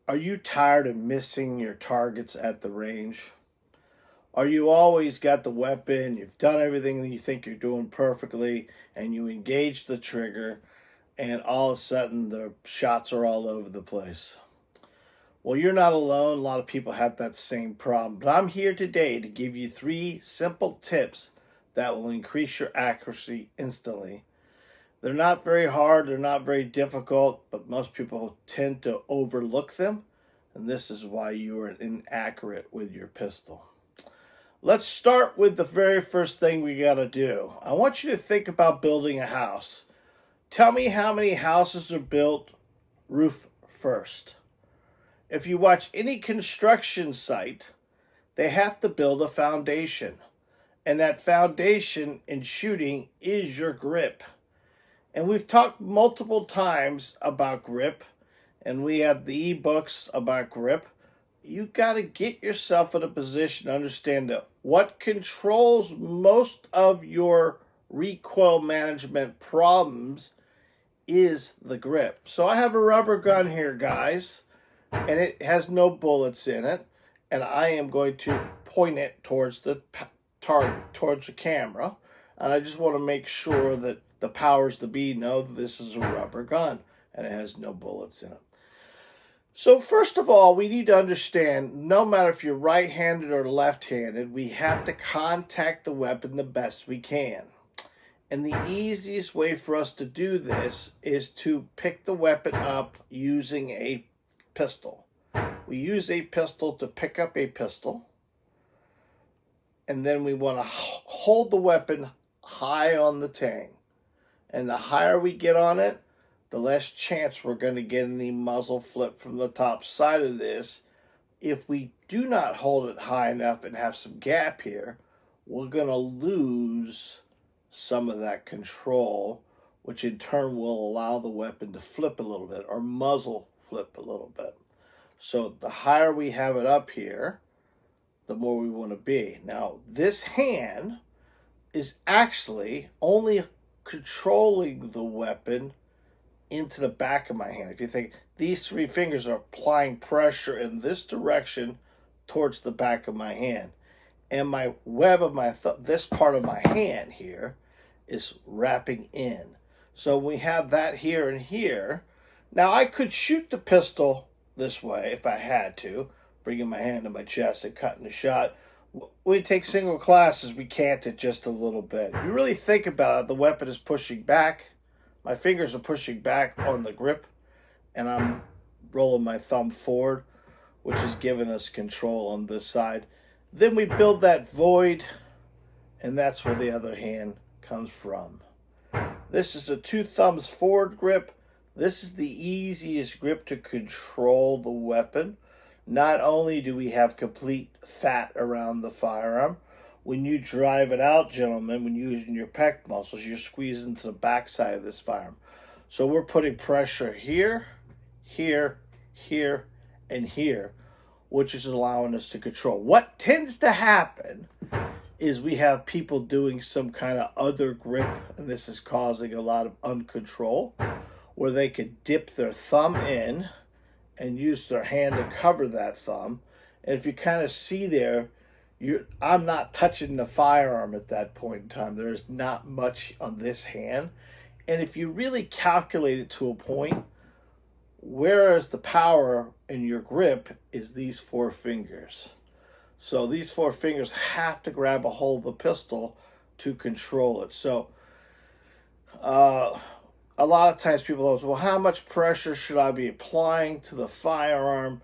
Are you tired of missing your targets at the range? Are you always got the weapon, you've done everything that you think you're doing perfectly, and you engage the trigger, and all of a sudden the shots are all over the place? Well, you're not alone. A lot of people have that same problem. But I'm here today to give you 3 simple tips that will increase your accuracy instantly. They're not very hard, they're not very difficult, but most people tend to overlook them, and this is why you are inaccurate with your pistol. Let's start with the very first thing we got to do. I want you to think about building a house. Tell me how many houses are built roof first. If you watch any construction site, they have to build a foundation, and that foundation in shooting is your grip. And we've talked multiple times about grip, and we have the ebooks about grip. You got to get yourself in a position to understand that what controls most of your recoil management problems is the grip. So I have a rubber gun here, guys, and it has no bullets in it, and I am going to point it towards the target, towards the camera, and I just want to make sure that the powers that be know that this is a rubber gun and it has no bullets in it. So first of all, we need to understand, no matter if you're right-handed or left-handed, we have to contact the weapon the best we can. And the easiest way for us to do this is to pick the weapon up using a pistol. We use a pistol to pick up a pistol, and then we want to hold the weapon high on the tang. And the higher we get on it, the less chance we're going to get any muzzle flip from the top side of this. If we do not hold it high enough and have some gap here, we're going to lose some of that control, which in turn will allow the weapon to flip a little bit, or muzzle flip a little bit. So the higher we have it up here, the more we want to be. Now, this hand is actually only controlling the weapon into the back of my hand. If you think, these 3 fingers are applying pressure in this direction towards the back of my hand, and my web of my this part of my hand here is wrapping in. So we have that here and here. Now I could shoot the pistol this way if I had to, bringing my hand to my chest and cutting the shot. When we take single classes, we cant it just a little bit. If you really think about it, the weapon is pushing back. My fingers are pushing back on the grip, and I'm rolling my thumb forward, which is giving us control on this side. Then we build that void, and that's where the other hand comes from. This is a 2 thumbs forward grip. This is the easiest grip to control the weapon. Not only do we have complete fat around the firearm, when you drive it out, gentlemen, when you're using your pec muscles, you're squeezing to the backside of this firearm. So we're putting pressure here, here, here, and here, which is allowing us to control. What tends to happen is we have people doing some kind of other grip, and this is causing a lot of uncontrol, where they could dip their thumb in and use their hand to cover that thumb. And if you kind of see there, I'm not touching the firearm at that point in time. There's not much on this hand. And if you really calculate it to a point, whereas the power in your grip is these 4 fingers. So these 4 fingers have to grab a hold of the pistol to control it. So a lot of times people ask, well, how much pressure should I be applying to the firearm?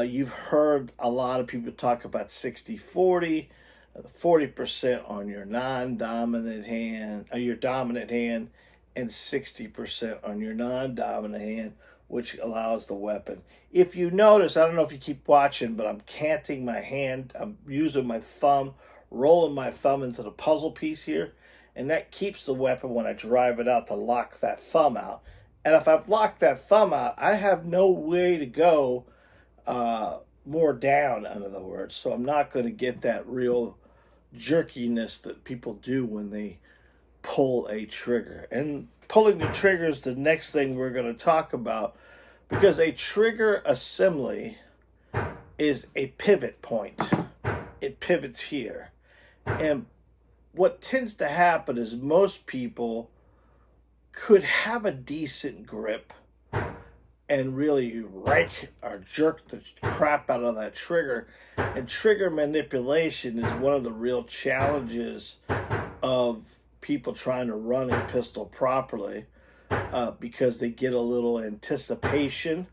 You've heard a lot of people talk about 60-40, 40% on your non-dominant hand, your dominant hand, and 60% on your non-dominant hand, which allows the weapon. If you notice, I don't know if you keep watching, but I'm canting my hand. I'm using my thumb, rolling my thumb into the puzzle piece here, and that keeps the weapon when I drive it out to lock that thumb out. And if I've locked that thumb out, I have no way to go more down, in other words. So I'm not going to get that real jerkiness that people do when they pull a trigger. And pulling the trigger is the next thing we're going to talk about. Because a trigger assembly is a pivot point. It pivots here. And what tends to happen is most people could have a decent grip and really rake or jerk the crap out of that trigger. And trigger manipulation is one of the real challenges of people trying to run a pistol properly, because they get a little anticipation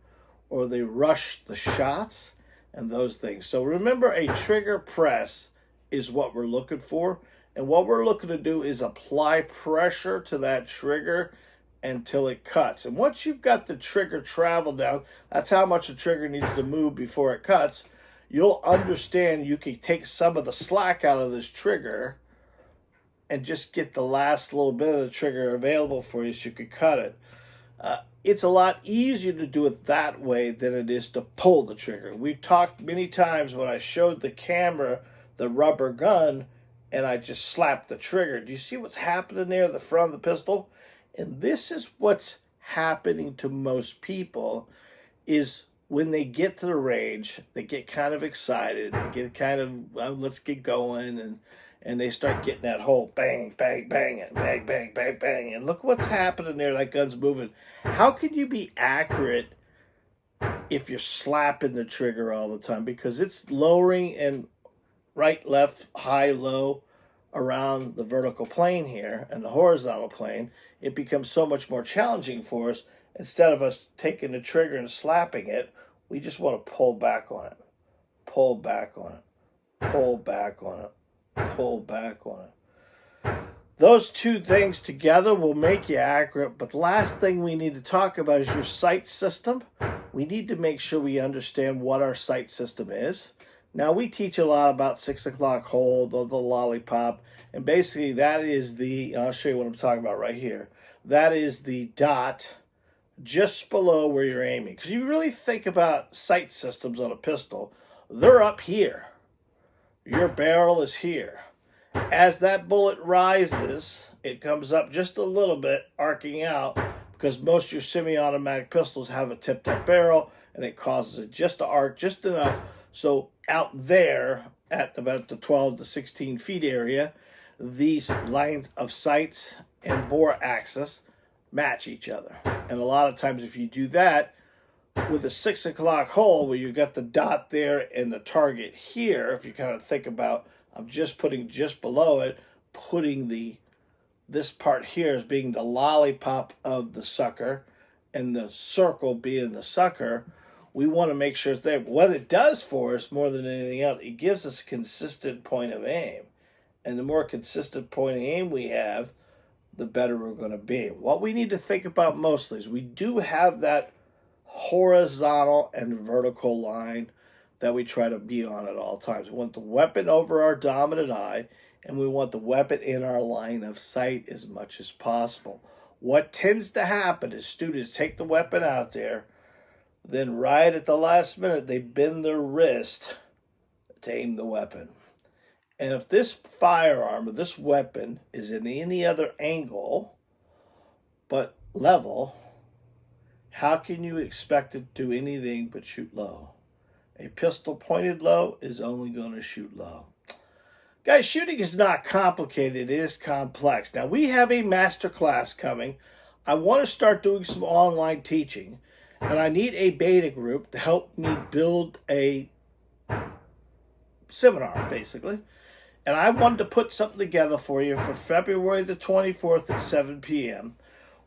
or they rush the shots and those things. So remember, a trigger press is what we're looking for. And what we're looking to do is apply pressure to that trigger until it cuts. And once you've got the trigger travel down, that's how much the trigger needs to move before it cuts. You'll understand you can take some of the slack out of this trigger and just get the last little bit of the trigger available for you so you can cut it. It's a lot easier to do it that way than it is to pull the trigger. We've talked many times when I showed the camera the rubber gun and I just slapped the trigger. Do you see what's happening there at the front of the pistol? And this is what's happening to most people, is when they get to the range, they get kind of excited, they get kind of, well, let's get going, and they start getting that whole bang, bang, bang, and bang, bang, bang, bang. And look what's happening there, that gun's moving. How can you be accurate if you're slapping the trigger all the time? Because it's lowering and right, left, high, low around the vertical plane here and the horizontal plane. It becomes so much more challenging for us. Instead of us taking the trigger and slapping it, we just want to pull back on it, pull back on it, pull back on it, pull back on it. Those two things together will make you accurate. But the last thing we need to talk about is your sight system. We need to make sure we understand what our sight system is. Now, we teach a lot about 6 o'clock hold or the lollipop, and basically that is the, I'll show you what I'm talking about right here. That is the dot just below where you're aiming. Because you really think about sight systems on a pistol, they're up here. Your barrel is here. As that bullet rises, it comes up just a little bit, arcing out, because most of your semi-automatic pistols have a tipped-up barrel, and it causes it just to arc just enough. So out there at about the 12 to 16 feet area, these lines of sights and bore axis match each other. And a lot of times if you do that with a 6 o'clock hole where you've got the dot there and the target here, if you kind of think about, I'm just putting just below it, putting this part here as being the lollipop of the sucker and the circle being the sucker, we want to make sure it's there. But what it does for us more than anything else, it gives us a consistent point of aim. And the more consistent point of aim we have, the better we're going to be. What we need to think about mostly is we do have that horizontal and vertical line that we try to be on at all times. We want the weapon over our dominant eye, and we want the weapon in our line of sight as much as possible. What tends to happen is students take the weapon out there, then right at the last minute, they bend their wrist to aim the weapon. And if this firearm or this weapon is in any other angle but level, how can you expect it to do anything but shoot low? A pistol pointed low is only going to shoot low. Guys, shooting is not complicated. It is complex. Now, we have a master class coming. I want to start doing some online teaching. And I need a beta group to help me build a seminar, basically. And I wanted to put something together for you for February the 24th at 7 p.m.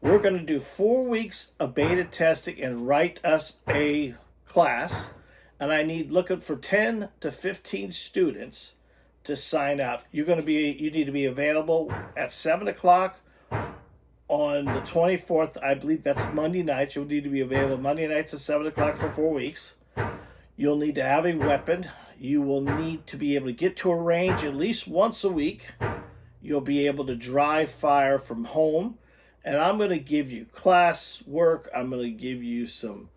We're going to do 4 weeks of beta testing and write us a class. And I need looking for 10 to 15 students to sign up. You need to be available at 7 o'clock on the 24th. I believe that's Monday night. You'll need to be available Monday nights at 7 o'clock for 4 weeks. You'll need to have a weapon. You will need to be able to get to a range at least once a week. You'll be able to dry fire from home. And I'm going to give you class work. I'm going to give you some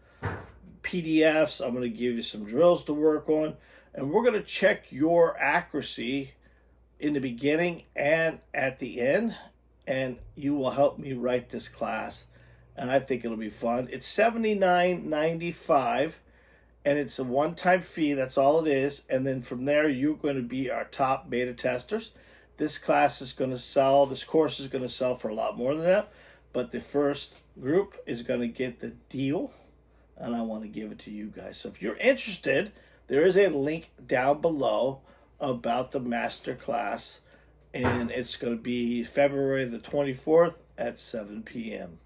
PDFs. I'm going to give you some drills to work on. And we're going to check your accuracy in the beginning and at the end. And you will help me write this class. and I think it'll be fun. It's $79.95, and it's a one-time fee. That's all it is. And then from there, you're going to be our top beta testers. This class is going to sell, this course is going to sell for a lot more than that, but the first group is going to get the deal, and I want to give it to you guys. So if you're interested, there is a link down below about the master class, and it's going to be February the 24th at 7 p.m.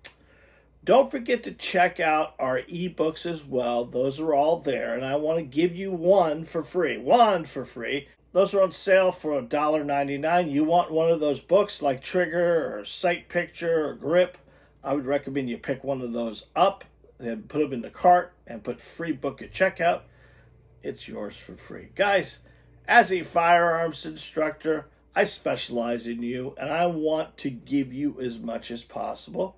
Don't forget to check out our ebooks as well. Those are all there, and I want to give you one for free. One for free. Those are on sale for $1.99. You want one of those books like Trigger or Sight Picture or Grip, I would recommend you pick one of those up and put them in the cart and put free book at checkout. It's yours for free. Guys, as a firearms instructor, I specialize in you, and I want to give you as much as possible.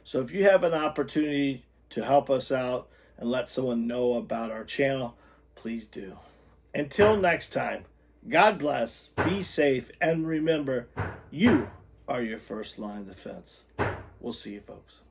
So if you have an opportunity to help us out and let someone know about our channel, please do. Until next time, God bless, be safe, and remember, you are your first line of defense. We'll see you, folks.